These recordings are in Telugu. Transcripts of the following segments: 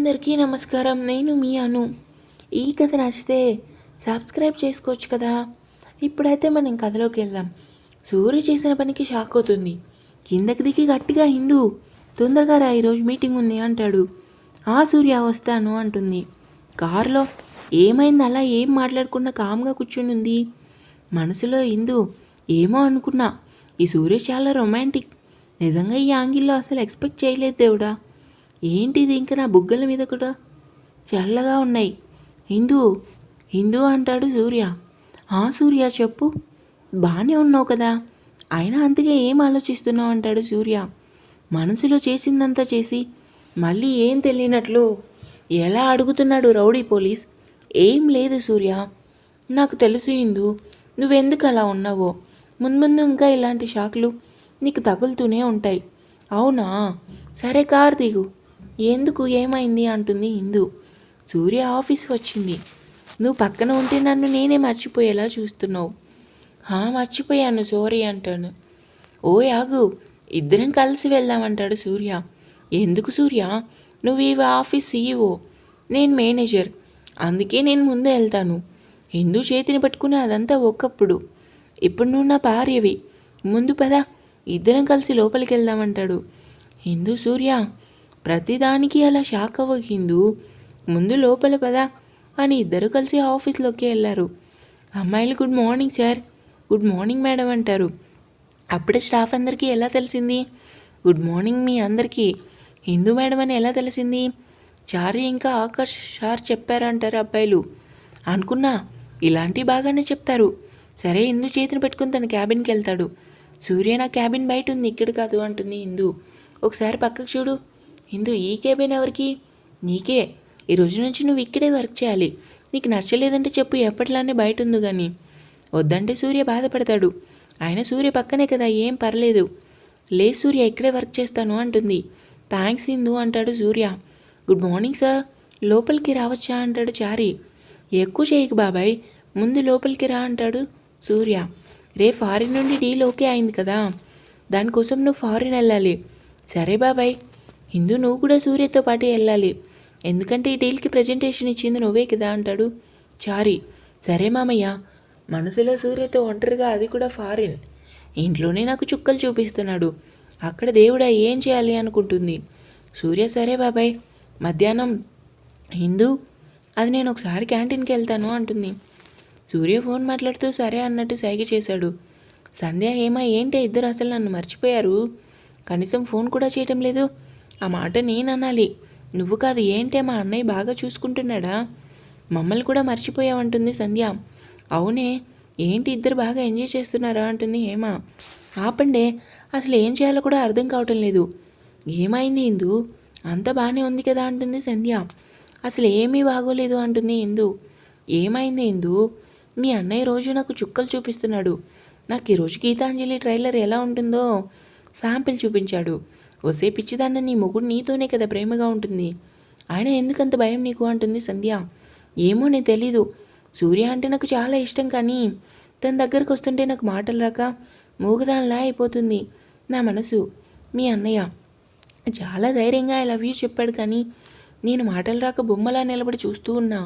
అందరికీ నమస్కారం. నేను మీ అను. ఈ కథ నచ్చితే సబ్స్క్రైబ్ చేసుకోవచ్చు కదా. ఇప్పుడైతే మనం కథలోకి వెళ్దాం. సూర్య చేసిన పనికి షాక్ అవుతుంది. కిందకి దిగి గట్టిగా హిందూ తొందరగా రా, ఈరోజు మీటింగ్ ఉంది అంటాడు. ఆ సూర్య వస్తాను అంటుంది. కారులో ఏమైంది, అలా ఏం మాట్లాడకుండా కామ్గా కూర్చుని ఉంది. మనసులో హిందూ ఏమో అనుకున్నా, ఈ సూర్య చాలా రొమాంటిక్. నిజంగా ఈ యాంగిల్లో అసలు ఎక్స్పెక్ట్ చేయలేదు దేవుడా. ఏంటిది, ఇంకా నా బుగ్గల మీద కూడా చల్లగా ఉన్నాయి. హిందూ హిందూ అంటాడు సూర్య. ఆ సూర్య చెప్పు, బాగానే ఉన్నావు కదా, అయినా అంతగా ఏం ఆలోచిస్తున్నావు అంటాడు సూర్య. మనసులో చేసిందంతా చేసి మళ్ళీ ఏం తెలియనట్లు ఎలా అడుగుతున్నాడు రౌడీ పోలీస్. ఏం లేదు సూర్య, నాకు తెలుసు హిందూ, నువ్వెందుకు అలా ఉన్నావో. ముందు ఇంకా ఇలాంటి షాక్లు నీకు తగులుతూనే ఉంటాయి. అవునా, సరే కార్ దిగు. ఎందుకు, ఏమైంది అంటుంది హిందూ. సూర్య ఆఫీస్ వచ్చింది. నువ్వు పక్కన ఉంటే నన్ను నేనే మర్చిపోయేలా చూస్తున్నావు. మర్చిపోయాను, సారీ అంటాను. ఓ యాగు, ఇద్దరం కలిసి వెళ్దామంటాడు సూర్య. ఎందుకు సూర్య, నువ్వు ఈ ఆఫీస్ సీఈఓ, నేను మేనేజర్, అందుకే నేను ముందే వెళ్తాను. హిందూ చేతిని పట్టుకుని అదంతా ఒకప్పుడు, ఇప్పుడు నువ్వు నా భార్యవి. ముందు పద, ఇద్దరం కలిసి లోపలికి వెళ్దామంటాడు. హిందూ సూర్య, ప్రతిదానికి అలా షాక్ అవ్వ హిందూ, ముందు లోపల పద అని ఇద్దరు కలిసి ఆఫీస్లోకి వెళ్ళారు. అమ్మాయిలు good morning sir, good morning madam అంటారు. అప్పుడే స్టాఫ్ అందరికీ ఎలా తెలిసింది గుడ్ మార్నింగ్ మీ అందరికీ హిందూ మేడం అని ఎలా తెలిసింది? చారి ఇంకా ఆకాష్ సార్ చెప్పారంటారు అబ్బాయిలు. అనుకున్నా, ఇలాంటి బాగానే చెప్తారు. సరే, హిందూ చేతిని పెట్టుకుని తన క్యాబిన్కి వెళ్తాడు. సూర్య, నా క్యాబిన్ బయట ఉంది, ఇక్కడ కాదు అంటుంది హిందూ. ఒకసారి పక్కకు చూడు. హిందూ, ఈ క్యాబిన్ ఎవరికి? నీకే. ఈ రోజు నుంచి నువ్వు ఇక్కడే వర్క్ చేయాలి. నీకు నచ్చలేదంటే చెప్పు, ఎప్పటిలానే బయట ఉంది కానీ. వద్దంటే సూర్య బాధపడతాడు. ఆయన సూర్య పక్కనే కదా, ఏం పర్లేదు. లే సూర్య, ఇక్కడే వర్క్ చేస్తాను అంటుంది. థ్యాంక్స్ హిందూ అంటాడు సూర్య. గుడ్ మార్నింగ్ సార్, లోపలికి రావచ్చా అంటాడు చారి. ఎక్కువ చేయకు బాబాయ్, ముందు లోపలికి రా అంటాడు సూర్య. రే, ఫారిన్ నుండి డీల్ ఓకే అయింది కదా, దానికోసం నువ్వు ఫారిన్ వెళ్ళాలి. సరే బాబాయ్. హిందూ, నువ్వు కూడా సూర్యతో పాటు వెళ్ళాలి, ఎందుకంటే ఈ డీల్కి ప్రజెంటేషన్ ఇచ్చింది నువ్వే కదా అంటాడు చారి. సరే మామయ్య. మనసులో సూర్యతో ఒంటరిగా, అది కూడా ఫారిన్, ఇంట్లోనే నాకు చుక్కలు చూపిస్తున్నాడు, అక్కడ దేవుడా ఏం చేయాలి అనుకుంటుంది సూర్య. సరే బాబాయ్. మధ్యాహ్నం హిందూ, అది నేను ఒకసారి క్యాంటీన్కి వెళ్తాను అంటుంది. సూర్య ఫోన్ మాట్లాడుతూ సరే అన్నట్టు సైగ చేశాడు. సంధ్య, హేమ ఏంటి ఇద్దరు అసలు నన్ను మర్చిపోయారు, కనీసం ఫోన్ కూడా చేయటం లేదు. ఆ మాట నేను అనాలి, నువ్వు కాదు. ఏంటే, మా అన్నయ్య బాగా చూసుకుంటున్నాడా? మమ్మల్ని కూడా మర్చిపోయావంటుంది సంధ్య. అవునే, ఏంటి ఇద్దరు బాగా ఎంజాయ్ చేస్తున్నారా అంటుంది హేమ. ఆపండే, అసలు ఏం చేయాలో కూడా అర్థం కావటం లేదు. ఏమైంది ఇందు, అంత బాగానే ఉంది కదా అంటుంది సంధ్య. అసలు ఏమీ బాగోలేదు అంటుంది ఇందు. ఏమైంది ఇందు, మీ అన్నయ్య రోజు నాకు చుక్కలు చూపిస్తున్నాడు. నాకు ఈరోజు గీతాంజలి ట్రైలర్ ఎలా ఉంటుందో శాంపిల్ చూపించాడు. వసే పిచ్చిదాన్న, నీ మొగుడు నీతోనే కదా ప్రేమగా ఉంటుంది, ఆయన ఎందుకంత భయం నీకు అంటుంది సంధ్య. ఏమో, నేను తెలీదు. సూర్య అంటే నాకు చాలా ఇష్టం, కానీ తన దగ్గరకు వస్తుంటే నాకు మాటలు రాక మూగదానిలా అయిపోతుంది నా మనసు. మీ అన్నయ్య చాలా ధైర్యంగా ఐ లవ్ యూ చెప్పాడు, కానీ నేను మాటలు రాక బొమ్మలా నిలబడి చూస్తూ ఉన్నా.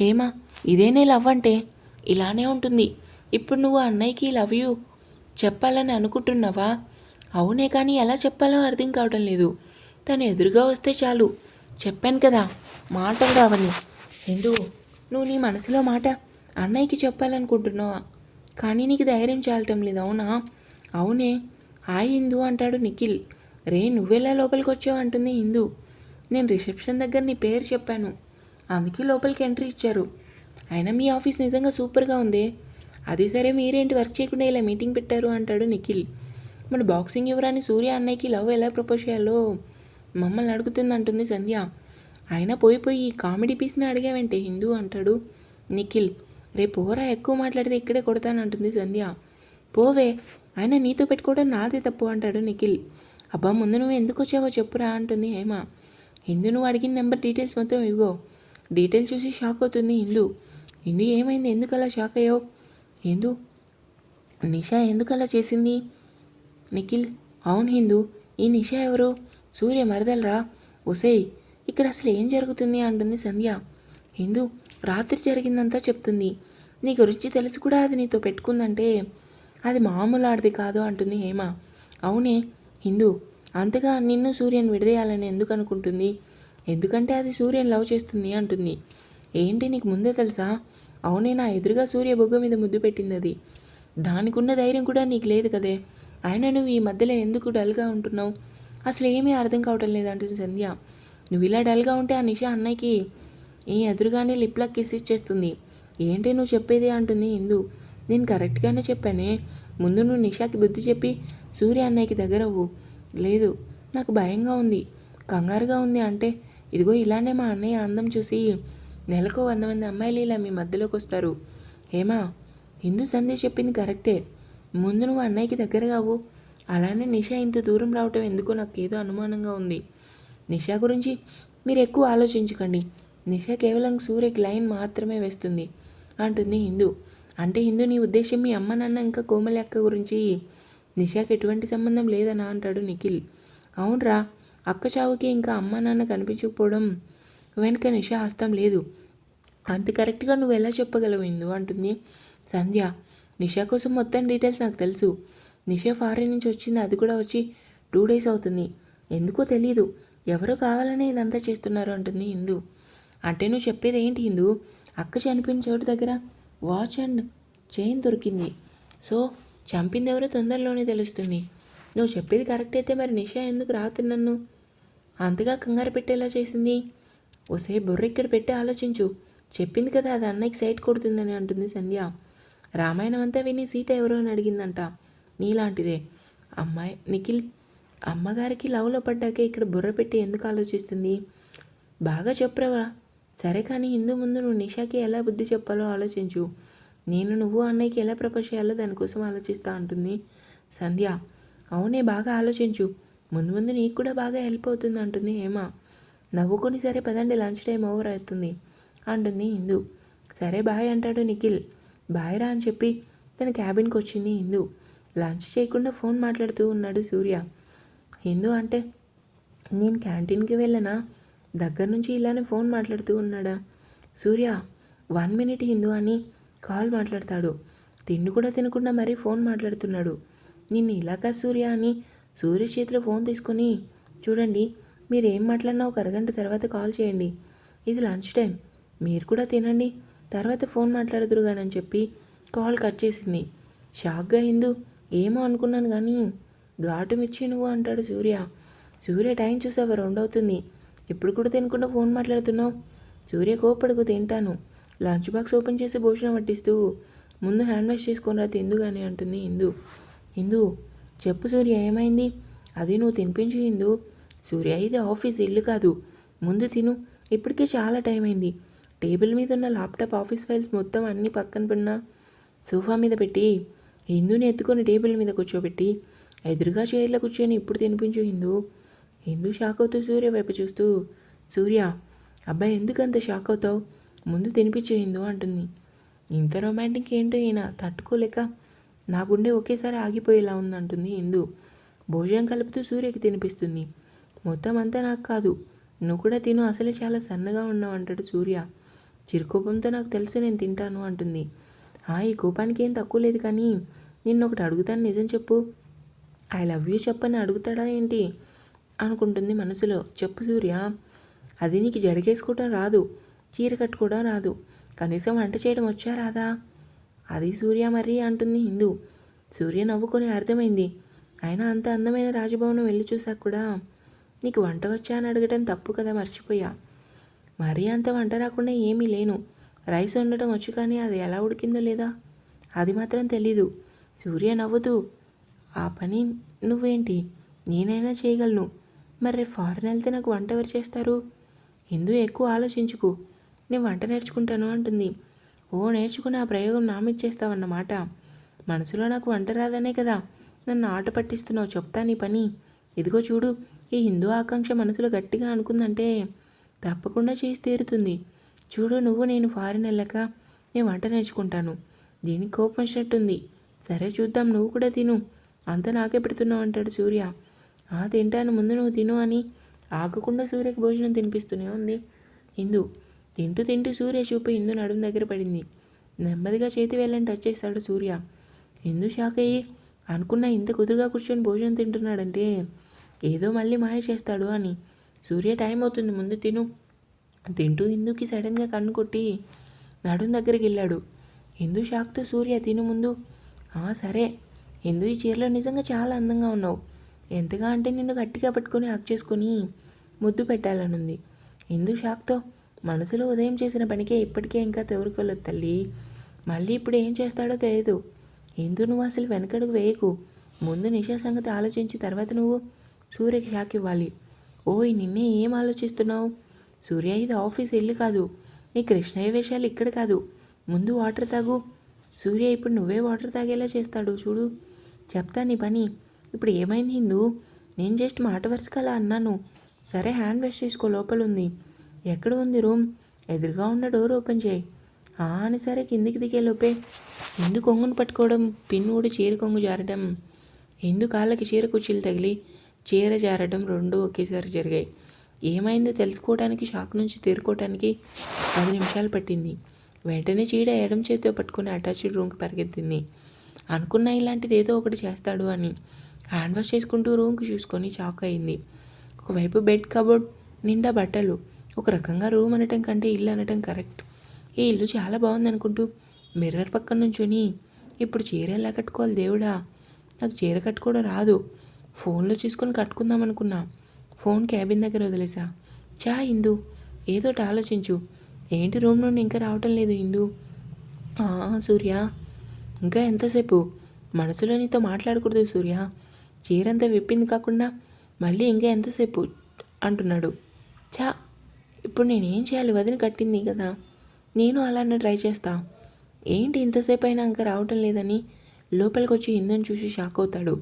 హేమ, ఇదేనే లవ్ అంటే, ఇలానే ఉంటుంది. ఇప్పుడు నువ్వు అన్నయ్యకి లవ్ యూ చెప్పాలని అనుకుంటున్నావా? అవునే, కానీ ఎలా చెప్పాలో అర్థం కావడం లేదు. తను ఎదురుగా వస్తే చాలు, చెప్పాను కదా మాటలు రావని. ఎందుకు నువ్వు నీ మనసులో మాట అన్నయ్యకి చెప్పాలనుకుంటున్నావా, కానీ నీకు ధైర్యం చాలటం లేదు, అవునా? అవునే. హాయ్ హిందూ అంటాడు నిఖిల్. రే, నువ్వెలా లోపలికి వచ్చావు అంటుంది హిందూ. నేను రిసెప్షన్ దగ్గర నీ పేరు చెప్పాను, అందుకే లోపలికి ఎంట్రీ ఇచ్చారు. అయినా మీ ఆఫీస్ నిజంగా సూపర్గా ఉంది. అది సరే, మీరేంటి వర్క్ చేయకుండా ఇలా మీటింగ్ పెట్టారు అంటాడు నిఖిల్. మన బాక్సింగ్ యువరాని సూర్య అన్నయ్యకి లవ్ ఎలా ప్రపోజ్ చేయాలో మమ్మల్ని అడుగుతుంది అంటుంది సంధ్య. అయినా పోయి ఈ కామెడీ పీస్ని అడిగావంటే హిందూ అంటాడు నిఖిల్. రేపు పోరా, ఎక్కువ మాట్లాడితే ఇక్కడే కొడతానంటుంది సంధ్య. పోవే, అయినా నీతో పెట్టుకోవడం నాదే తప్పు అంటాడు నిఖిల్. అబ్బా, ముందు నువ్వు ఎందుకు వచ్చావో చెప్పురా అంటుంది హేమ. హిందూ, నువ్వు అడిగిన నెంబర్ డీటెయిల్స్ మొత్తం ఇవ్వో. డీటెయిల్స్ చూసి షాక్ అవుతుంది హిందూ. హిందూ, ఏమైంది, ఎందుకు అలా షాక్ అయ్యావు? హిందూ, నిషా ఎందుకు అలా చేసింది? నిఖిల్, అవును హిందూ, ఈ నిషా ఎవరు? సూర్య మరదలరా? ఒసేయ్, ఈ ఇక్కడ అసలు ఏం జరుగుతుంది అంటుంది సంధ్య. హిందూ రాత్రి జరిగిందంతా చెప్తుంది. నీ గురించి తెలిసి కూడా అది నీతో పెట్టుకుందంటే అది మామూలు ఆడిది కాదు అంటుంది హేమ. అవునే హిందూ, అంతగా నిన్ను సూర్యని విడదీయాలని ఎందుకు అనుకుంటుంది? ఎందుకంటే అది సూర్యని లవ్ చేస్తుంది అంటుంది. ఏంటి నీకు ముందే తెలుసా? అవునే, నా ఎదురుగా సూర్య బొగ్గ మీద ముద్దు పెట్టింది అది. దానికి ఉన్న ధైర్యం కూడా నీకు లేదు కదే. అయినా నువ్వు ఈ మధ్యలో ఎందుకు డల్గా ఉంటున్నావు? అసలు ఏమీ అర్థం కావటం లేదంటుంది సంధ్య. నువ్వు ఇలా డల్గా ఉంటే ఆ నిషా అన్నయ్యకి ఈ ఎదురుగానే లిప్లా కిస్ ఇచ్చేస్తుంది. ఏంటి నువ్వు చెప్పేది అంటుంది హిందూ. నేను కరెక్ట్గానే చెప్పానే. ముందు నువ్వు నిషాకి బుద్ధి చెప్పి సూర్య అన్నయ్యకి దగ్గరవ్వు. లేదు, నాకు భయంగా ఉంది, కంగారుగా ఉంది అంటే ఇదిగో ఇలానే మా అన్నయ్య అందం చూసి నెలకు 100 మంది అమ్మాయిలు ఇలా మీ మధ్యలోకి వస్తారు. హేమా, హిందూ సంధ్య చెప్పింది కరెక్టే. ముందు నువ్వు అన్నయ్యకి దగ్గరగా అవ్వు. అలానే నిషా ఇంత దూరం రావటం ఎందుకో నాకు ఏదో అనుమానంగా ఉంది. నిషా గురించి మీరు ఎక్కువ ఆలోచించకండి. నిషా కేవలం సూర్యకి లైన్ మాత్రమే వేస్తుంది అంటుంది హిందూ. అంటే హిందూ, నీ ఉద్దేశం మీ అమ్మ నాన్న ఇంకా కోమలి అక్క గురించి నిషాకి ఎటువంటి సంబంధం లేదనా అంటాడు నిఖిల్. అవునరా, అక్క చావుకి ఇంకా అమ్మ నాన్న కనిపించకపోవడం వెనుక నిషా హస్తం లేదు. అంత కరెక్ట్గా నువ్వు ఎలా చెప్పగలవు హిందూ అంటుంది సంధ్య. నిషా కోసం మొత్తం డీటెయిల్స్ నాకు తెలుసు. నిషా ఫారిన్ నుంచి వచ్చింది, అది కూడా వచ్చి 2 days అవుతుంది. ఎందుకో తెలీదు, ఎవరో కావాలనే ఇదంతా చేస్తున్నారు అంటుంది హిందూ. అంటే నువ్వు చెప్పేది ఏంటి హిందూ? అక్క చనిపోయిన చోటు దగ్గర వాచ్ అండ్ చైన్ దొరికింది. సో చంపింది ఎవరో తొందరలోనే తెలుస్తుంది. నువ్వు చెప్పేది కరెక్ట్ అయితే మరి నిషా ఎందుకు రాత్రి నన్ను అంతగా కంగారు పెట్టేలా చేసింది? ఓసే బుర్ర ఇక్కడ పెట్టి ఆలోచించు. చెప్పింది కదా అది అన్నయ్యకి సైట్ కొడుతుందని అంటుంది సంధ్య. రామాయణం అంతా విని సీత ఎవరో అని అడిగిందంట. నీలాంటిదే అమ్మాయి నిఖిల్. అమ్మగారికి లవ్లో పడ్డాకే ఇక్కడ బుర్ర పెట్టి ఎందుకు ఆలోచిస్తుంది? బాగా చెప్పరావా? సరే కానీ హిందూ, ముందు నువ్వు నిషాకి ఎలా బుద్ధి చెప్పాలో ఆలోచించు. నువ్వు అన్నయ్యకి ఎలా ప్రపోజ్ చేయాలో దానికోసం ఆలోచిస్తా అంటుంది సంధ్య. అవునే, బాగా ఆలోచించు. ముందు ముందు నీకు కూడా బాగా హెల్ప్ అవుతుంది అంటుంది హేమ. నవ్వుకొని సరే పదండి, లంచ్ టైం ఓవర్ అవుతుంది అంటుంది హిందూ. సరే బాయ్ అంటాడు నిఖిల్. బాయ్ రా అని చెప్పి తన క్యాబిన్కి వచ్చింది హిందూ. లంచ్ చేయకుండా ఫోన్ మాట్లాడుతూ ఉన్నాడు సూర్య. హిందూ అంటే నేను క్యాంటీన్కి వెళ్ళనా, దగ్గర నుంచి ఇలానే ఫోన్ మాట్లాడుతూ ఉన్నాడా? సూర్య 1 minute హిందూ అని కాల్ మాట్లాడతాడు. తిండి కూడా తినకుండా మరీ ఫోన్ మాట్లాడుతున్నాడు. నిన్ను ఇలాగా సూర్య అని సూర్య చేతిలో ఫోన్ తీసుకొని, చూడండి మీరు ఏం మాట్లాడినా ఒక అరగంట తర్వాత కాల్ చేయండి, ఇది లంచ్ టైం, మీరు కూడా తినండి, తర్వాత ఫోన్ మాట్లాడుదురుగానని చెప్పి కాల్ కట్ చేసింది. షాక్గా హిందూ ఏమో అనుకున్నాను కానీ ఘాటు మిర్చి నువ్వు అంటాడు సూర్య. సూర్య టైం చూసావా 2 అవుతుంది, ఇప్పుడు కూడా తినకుండా ఫోన్ మాట్లాడుతున్నావు? సూర్య కోపడుకు తింటాను. లంచ్ బాక్స్ ఓపెన్ చేసి భోజనం వడ్డిస్తూ ముందు హ్యాండ్ వాష్ చేసుకొని రా తిందు కానీ అంటుంది హిందూ. హిందూ చెప్పు సూర్య ఏమైంది? అది నువ్వు తినిపించు హిందూ. సూర్య ఇది ఆఫీస్, ఇల్లు కాదు, ముందు తిను. ఇప్పటికే చాలా టైం అయింది. టేబుల్ మీద ఉన్న ల్యాప్టాప్, ఆఫీస్ ఫైల్స్ మొత్తం అన్నీ పక్కన పడిన సోఫా మీద పెట్టి హిందూని ఎత్తుకొని టేబుల్ మీద కూర్చోబెట్టి ఎదురుగా చైర్లో కూర్చొని ఇప్పుడు తినిపించు హిందూ. హిందూ షాక్ అవుతూ సూర్య వైపు చూస్తూ, సూర్య అబ్బాయి ఎందుకంత షాక్ అవుతావు, ముందు తినిపించే హిందూ అంటుంది. ఇంత రొమాంటిక్ ఏంటో ఈయన, తట్టుకోలేక నా గుండె ఒకేసారి ఆగిపోయేలా ఉందంటుంది హిందూ. భోజనం కలుపుతూ సూర్యకి తినిపిస్తుంది. మొత్తం అంతా నాకు కాదు, నువ్వు కూడా తిను, అసలే చాలా సన్నగా ఉన్నావు అంటాడు సూర్య. చిరుకోపంతో నాకు తెలుసు, నేను తింటాను అంటుంది. ఈ కోపానికి ఏం తక్కువ లేదు కానీ నిన్ను ఒకటి అడుగుతాను, నిజం చెప్పు. ఐ లవ్ యూ చెప్పని అడుగుతాడా ఏంటి అనుకుంటుంది మనసులో. చెప్పు సూర్య. అది నీకు జడకేసుకోవడం రాదు, చీర కట్టుకోవడం రాదు, కనీసం వంట చేయడం వచ్చా రాదా? అది సూర్య మరి అంటుంది హిందూ. సూర్య నవ్వుకొని అర్థమైంది. అయినా అంత అందమైన రాజభవనం వెళ్ళి చూసాక కూడా నీకు వంట వచ్చా అని అడగటం తప్పు కదా, మర్చిపోయా. మరీ అంత వంట రాకుండా ఏమీ లేను. రైస్ వండటం వచ్చు కానీ అది ఎలా ఉడికిందో లేదా అది మాత్రం తెలీదు. సూర్య నవ్వుతూ, ఆ పని నువ్వేంటి, నేనైనా చేయగలను. మరి రేపు ఫారెన్ వెళ్తే నాకు వంట ఎవరు చేస్తారు? హిందూ ఎక్కువ ఆలోచించుకు, నేను వంట నేర్చుకుంటాను అంటుంది. ఓ నేర్చుకుని ఆ ప్రయోగం నామిచ్చేస్తావన్నమాట. మనసులో నాకు వంట రాదనే కదా నన్ను ఆట పట్టిస్తున్నావు. చెప్తా నీ పని. ఇదిగో చూడు, ఈ హిందూ ఆకాంక్ష మనసులో గట్టిగా అనుకుందంటే తప్పకుండా చేసి తీరుతుంది. చూడు, నువ్వు నేను ఫారిన్ వెళ్ళాక నేను వంట నేర్చుకుంటాను. దీనికి కోపం వచ్చినట్టుంది. సరే చూద్దాం, నువ్వు కూడా తిను, అంతా నాకే పెడుతున్నావు అంటాడు సూర్య. తింటాను, ముందు నువ్వు తిను అని ఆగకుండా సూర్యకి భోజనం తినిపిస్తూనే ఉంది ఇందు. తింటూ తింటూ సూర్య చూపు ఇందు నడుము దగ్గర పడింది. నెమ్మదిగా చేతి వేళ్ళని టచ్ చేశాడు సూర్య. ఇందు షాక్ అయ్యి అనుకున్న ఇంత కుదురుగా కూర్చొని భోజనం తింటున్నాడంటే ఏదో మళ్ళీ మాయ చేస్తాడు అని. సూర్య టైం అవుతుంది ముందు తిను. తింటూ ఇందుకి సడన్గా కన్ను కొట్టి నడుం దగ్గరికి వెళ్ళాడు. ఇందు షాక్తో సూర్య తిను ముందు. సరే ఇందు, ఈ చీరలో నిజంగా చాలా అందంగా ఉన్నావు. ఎంతగా అంటే నిన్ను గట్టిగా పట్టుకొని హక్ చేసుకొని ముద్దు పెట్టాలనుంది. ఇందు షాక్తో మనసులో ఉదయం చేసిన పనికే ఇప్పటికే ఇంకా తోరుకోలేదు తల్లి. మళ్ళీ ఇప్పుడు ఏం చేస్తాడో తెలియదు. ఇందు నువ్వు అసలు వెనకడుగు వేయకు. ముందు నిషా సంగతి ఆలోచించి తర్వాత నువ్వు సూర్యకి షాక్ ఇవ్వాలి. ఓయ్ నిన్నే ఏం ఆలోచిస్తున్నావు? సూర్య ఇది ఆఫీస్ ఇల్లు కాదు. నీ కృష్ణయ్య వేషాలు ఇక్కడ కాదు. ముందు వాటర్ తాగు. సూర్య ఇప్పుడు నువ్వే వాటర్ తాగేలా చేస్తాడు చూడు. చెప్తా నీ పని. ఇప్పుడు ఏమైంది హిందూ? నేను జస్ట్ మాట వరుసగా అలా అన్నాను. సరే హ్యాండ్ వాష్ చేసుకో, లోపల ఉంది. ఎక్కడ ఉంది రూమ్? ఎదురుగా ఉన్న డోర్ ఓపెన్ చేయి. అని సరే కిందికి దిగే లోపే హిందూ కొంగును పట్టుకోవడం, పిన్ ఊడి చీర కొంగు జారడం, హిందూ కాళ్ళకి చీర కుర్చీలు తగిలి చీర జారడం రెండూ ఒకేసారి జరిగాయి. ఏమైందో తెలుసుకోవడానికి, షాక్ నుంచి తేరుకోవడానికి 10 నిమిషాలు పట్టింది. వెంటనే చీడ ఎడం చేతితో పట్టుకుని అటాచ్డ్ రూమ్కి పరిగెత్తింది. అనుకున్నా ఇలాంటిది ఏదో ఒకటి చేస్తాడు అని. హ్యాండ్ వాష్ చేసుకుంటూ రూమ్కి చూసుకొని షాక్ అయింది. ఒకవైపు బెడ్, కబోర్డ్ నిండా బట్టలు. ఒక రకంగా రూమ్ అనటం కంటే ఇల్లు అనటం కరెక్ట్. ఈ ఇల్లు చాలా బాగుంది అనుకుంటూ మిర్రర్ పక్కన నుంచొని ఇప్పుడు చీర ఎలా కట్టుకోవాలి దేవుడా, నాకు చీర కట్టుకోవడం రాదు. ఫోన్లో చూసుకొని కట్టుకుందాం అనుకున్నా. ఫోన్ క్యాబిన్ దగ్గర వదిలేసా. ఇందు ఏదోటి ఆలోచించు. ఏంటి రూమ్ నుండి ఇంకా రావటం లేదు ఇందు? సూర్య ఇంకా ఎంతసేపు? మనసులో నీతో మాట్లాడకూడదు సూర్య. చీరంతా విప్పింది కాకుండా మళ్ళీ ఇంకా ఎంతసేపు అంటున్నాడు. ఇప్పుడు నేనేం చేయాలి? వదిలి కట్టింది కదా, నేను అలానే ట్రై చేస్తా. ఏంటి ఇంతసేపు అయినా ఇంకా రావటం లేదని లోపలికి వచ్చి ఇందుని చూసి షాక్ అవుతాడు.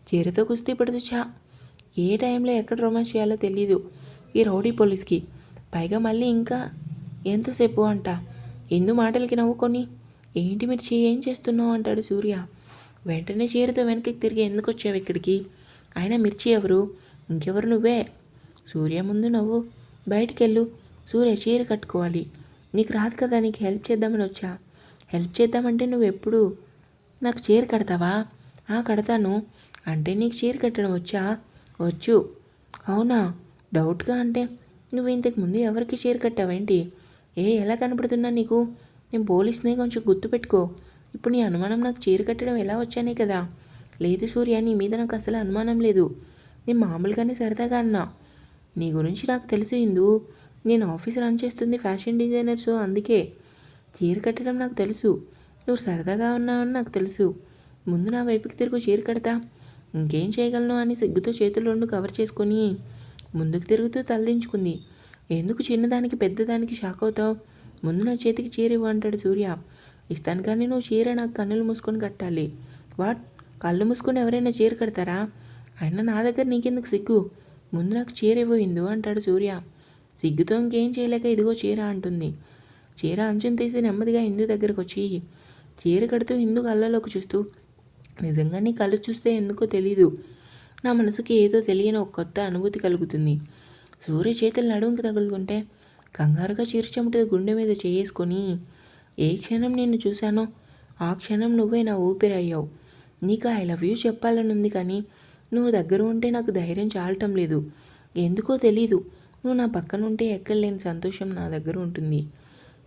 చీరతో కుస్తీ పడుతూ ఏ టైంలో ఎక్కడ రొమాన్స్ చేయాలో తెలీదు ఈ రౌడీ పోలీస్కి. పైగా మళ్ళీ ఇంకా ఎంతసేపు అంట. ఇందు మాటలకి నవ్వుకొని ఏంటి మిర్చి ఏం చేస్తున్నావు అంటాడు సూర్య. వెంటనే చీరతో వెనక్కి తిరిగి ఎందుకు వచ్చావు ఇక్కడికి? ఆయన మిర్చి ఎవరు? ఇంకెవరు నువ్వే. సూర్య ముందు నవ్వు. బయటికెళ్ళు. సూర్య చీర కట్టుకోవాలి. నీకు రాదు కదా, నీకు హెల్ప్ చేద్దామని వచ్చా. హెల్ప్ చేద్దామంటే నువ్వు ఎప్పుడు నాకు చీర కడతావా? కడతాను. అంటే నీకు చీర కట్టడం వచ్చా? వచ్చు. అవునా? డౌట్గా అంటే నువ్వు ఇంతకు ముందు ఎవరికి చీర కట్టావేంటి? ఎలా కనపడుతున్నా నీకు? నేను పోలీస్ని, కొంచెం గుర్తుపెట్టుకో. ఇప్పుడు నీ అనుమానం నాకు చీర కట్టడం ఎలా వచ్చానే కదా. లేదు సూర్య, నీ మీద నాకు అసలు అనుమానం లేదు. నేను మామూలుగానే సరదాగా అన్నా. నీ గురించి నాకు తెలుసు ఇందు. నేను ఆఫీస్ రన్ చేస్తుంది ఫ్యాషన్ డిజైనర్స్, అందుకే చీర కట్టడం నాకు తెలుసు. నువ్వు సరదాగా ఉన్నావని నాకు తెలుసు. ముందు నా వైపుకి తిరుగు, చీర కడతా. ఇంకేం చేయగలను అని సిగ్గుతో చేతులు రెండు కవర్ చేసుకొని ముందుకు తిరుగుతూ తలదించుకుంది. ఎందుకు చిన్నదానికి పెద్దదానికి షాక్ అవుతావు? ముందు నా చేతికి చీర ఇవ్వు అంటాడు సూర్య. ఇస్తాను, కానీ నువ్వు చీర నాకు కన్నులు మూసుకొని కట్టాలి. వాట్? కళ్ళు మూసుకొని ఎవరైనా చీర కడతారా? అయినా నా దగ్గర నీకెందుకు సిగ్గు? ముందు నాకు చీర ఇవ్వు అంటాడు సూర్య. సిగ్గుతో ఇంకేం చేయలేక ఇదిగో చీర అంటుంది. చీర అంచుని తీసి నెమ్మదిగా ఇందు దగ్గరకు వచ్చి చీర కడుతూ ఇందు కళ్ళలోకి చూస్తూ, నిజంగా నీ కళ్ళు చూస్తే ఎందుకో తెలీదు, నా మనసుకి ఏదో తెలియని ఒక కొత్త అనుభూతి కలుగుతుంది. సూర్య చేతులు నడుముకి తగులుకుంటే కంగారుగా చీర చెమట గుండె మీద చేసుకొని, ఏ క్షణం నిన్ను చూశానో ఆ క్షణం నువ్వే నా ఊపిరి అయ్యావు. నీకు ఐ లవ్ యూ చెప్పాలనుంది, కానీ నువ్వు దగ్గర ఉంటే నాకు ధైర్యం చాలటం లేదు. ఎందుకో తెలీదు, నువ్వు నా పక్కన ఉంటే ఎక్కడ లేని సంతోషం నా దగ్గర ఉంటుంది.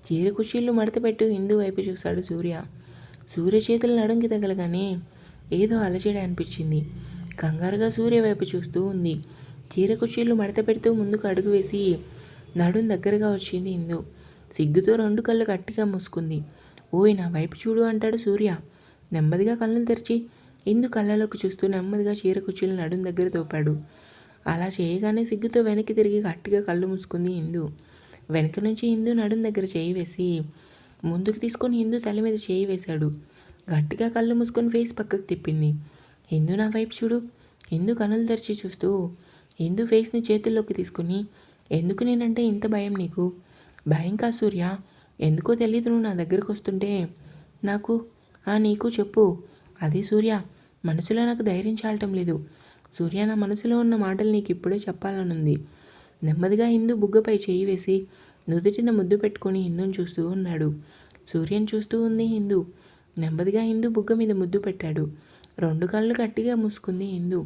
చీర కుర్చీలు మడతపెట్టు ఇందు వైపు చూశాడు సూర్య. సూర్య చేతులు నడుంకి తగలగానే ఏదో అలజడి అనిపించింది. కంగారుగా సూర్య వైపు చూస్తూ ఉంది. చీర కుర్చీలు మడత పెడుతూ ముందుకు అడుగు వేసి నడుం దగ్గరగా వచ్చింది ఇందు. సిగ్గుతో 2 కళ్ళు గట్టిగా మూసుకుంది. ఓయ్ నా వైపు చూడు అంటాడు సూర్య. నెమ్మదిగా కళ్ళు తెరిచి ఇందు కళ్ళలోకి చూస్తూ నెమ్మదిగా చీర కుర్చీలు నడుం దగ్గర తోపాడు. అలా చేయగానే సిగ్గుతో వెనక్కి తిరిగి గట్టిగా కళ్ళు మూసుకుంది ఇందు. వెనక నుంచి ఇందు నడుం దగ్గర చేయి వేసి ముందుకు తీసుకొని ఇందు తల మీద చేయి వేశాడు. గట్టిగా కళ్ళు మూసుకొని ఫేస్ పక్కకు తిప్పింది. ఇందు నా వైపు చూడు. ఇందు కనులు తెరిచి చూస్తూ ఇందు ఫేస్ని చేతుల్లోకి తీసుకుని, ఎందుకు నేనంటే ఇంత భయం నీకు? భయం కాదు సూర్య, ఎందుకో తెలియదు నువ్వు నా దగ్గరకు వస్తుంటే నాకు నీకు చెప్పు. అది సూర్య, మనసులో నాకు ధైర్యం చాలటం లేదు. సూర్య, నా మనసులో ఉన్న మాటలు నీకు ఇప్పుడే చెప్పాలనుంది. నెమ్మదిగా హిందూ బుగ్గపై చేయి వేసి నుదుటిన ముద్దు పెట్టుకొని హిందూని చూస్తూ ఉన్నాడు. సూర్యని చూస్తూ ఉంది హిందూ. నెమ్మదిగా హిందూ బుగ్గ మీద ముద్దు పెట్టాడు. 2 కళ్ళు గట్టిగా మూసుకుంది హిందూ.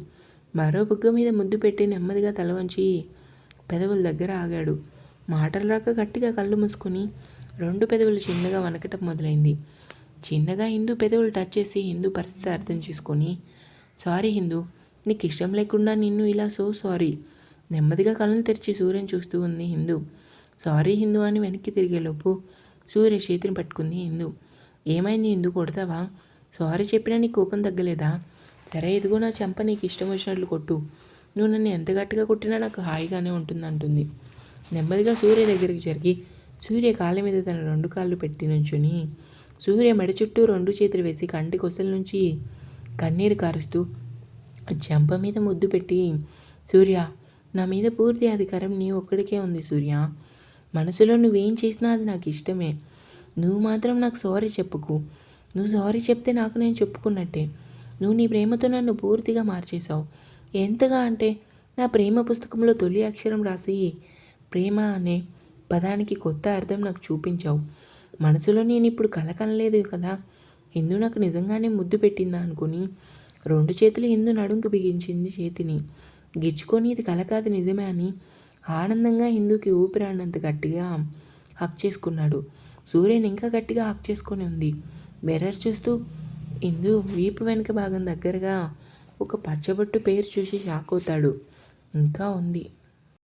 మరో బుగ్గ మీద ముద్దు పెట్టి నెమ్మదిగా తల వంచి పెదవుల దగ్గర ఆగాడు. మాటలు రాక గట్టిగా కళ్ళు మూసుకొని 2 పెదవులు చిన్నగా వణకటం మొదలైంది. చిన్నగా హిందూ పెదవులు టచ్ చేసి హిందూ పరిస్థితి అర్థం చేసుకొని, సారీ హిందూ, నీకు ఇష్టం లేకుండా నిన్ను ఇలా సారీ. నెమ్మదిగా కళ్ళను తెరిచి సూర్యని చూస్తూ ఉంది హిందూ. సారీ హిందూ అని వెనక్కి తిరిగేలోపు సూర్య చేతిని పట్టుకుంది హిందూ. ఏమైంది హిందూ, కొడతావా? సారీ చెప్పినా నీ కోపం తగ్గలేదా? సరే ఇదిగో నా చెంప, నీకు ఇష్టం వచ్చినట్లు కొట్టు. నువ్వు నన్ను ఎంత గట్టిగా కొట్టినా నాకు హాయిగానే ఉంటుందంటుంది. నెమ్మదిగా సూర్య దగ్గరికి జరిగి సూర్య కాళ్ళ మీద తన 2 కాళ్ళు పెట్టి నుంచుని సూర్య మెడ చుట్టూ 2 చేతులు వేసి కంటి కొసల నుంచి కన్నీరు కారుస్తూ చెంప మీద ముద్దు పెట్టి, సూర్య, నా మీద పూర్తి అధికారం నీ ఒక్కడికే ఉంది సూర్య. మనసులో నువ్వేం చేసినా అది నాకు ఇష్టమే. నువ్వు మాత్రం నాకు సారీ చెప్పకు. నువ్వు సారీ చెప్తే నాకు నేను చెప్పుకున్నట్టే. నువ్వు నీ ప్రేమతో నన్ను పూర్తిగా మార్చేశావు. ఎంతగా అంటే నా ప్రేమ పుస్తకంలో తొలి అక్షరం రాసి ప్రేమ అనే పదానికి కొత్త అర్థం నాకు చూపించావు. మనసులో నేను ఇప్పుడు కలకనలేదు కదా. హిందూ నాకు నిజంగానే ముద్దు పెట్టిందా అనుకుని 2 చేతులు హిందూ నడుంకు బిగించింది చేతిని. గిచ్చుకొని ఇది కల కాదు నిజమే అని ఆనందంగా హిందూకి ఊపిరాడినంత గట్టిగా హక్ చేసుకున్నాడు. సూర్యని ఇంకా గట్టిగా హక్ చేసుకొని ఉంది. మిర్రర్ చూస్తూ హిందూ వీపు వెనుక భాగం దగ్గరగా ఒక పచ్చబొట్టు పేరు చూసి షాక్ అవుతాడు. ఇంకా ఉంది.